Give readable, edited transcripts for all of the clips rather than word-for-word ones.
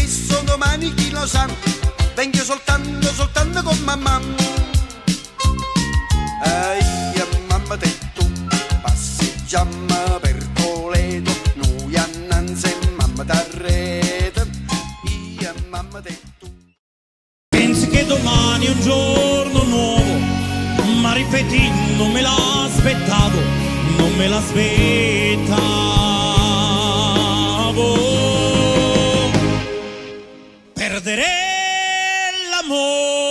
messo domani chi lo sa, vengo soltanto con mamma. Ehi, mamma te tu, passeggiamo per Toledo, noi annanzi e mamma t'arrete, io e mamma te tu. Pensi che domani è un giorno nuovo, ma ripeti, non me l'aspettavo, non me l'aspettavo. Perdere l'amore.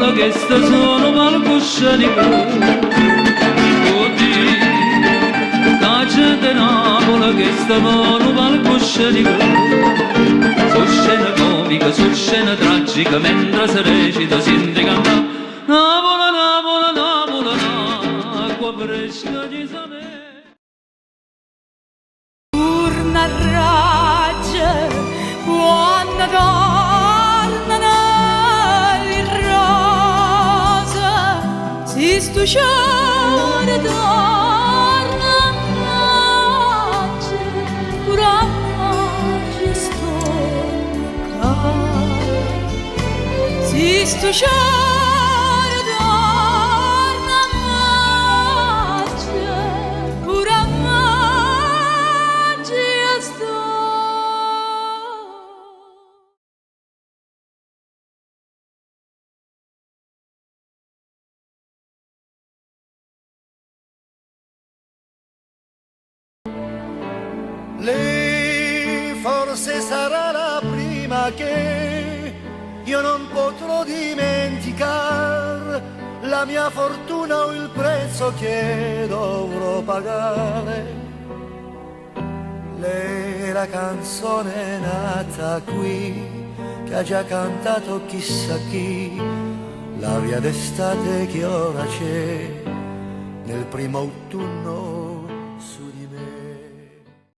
Che sta sono palcoscenico, oddio, la gente Napoli che sta sono palcoscenico, su scena comica, su scena tragica, mentre si recita si canta Napoli, Napoli, Napoli, acqua fresca di sapere. Urna raggia, quando tornano sto cuore torna pace, pura pace sto si sto cuore torna pace, pura pace sto. Lei forse sarà la prima che io non potrò dimenticare, la mia fortuna o il prezzo che dovrò pagare. Lei è la canzone nata qui, che ha già cantato chissà chi, l'aria d'estate che ora c'è nel primo autunno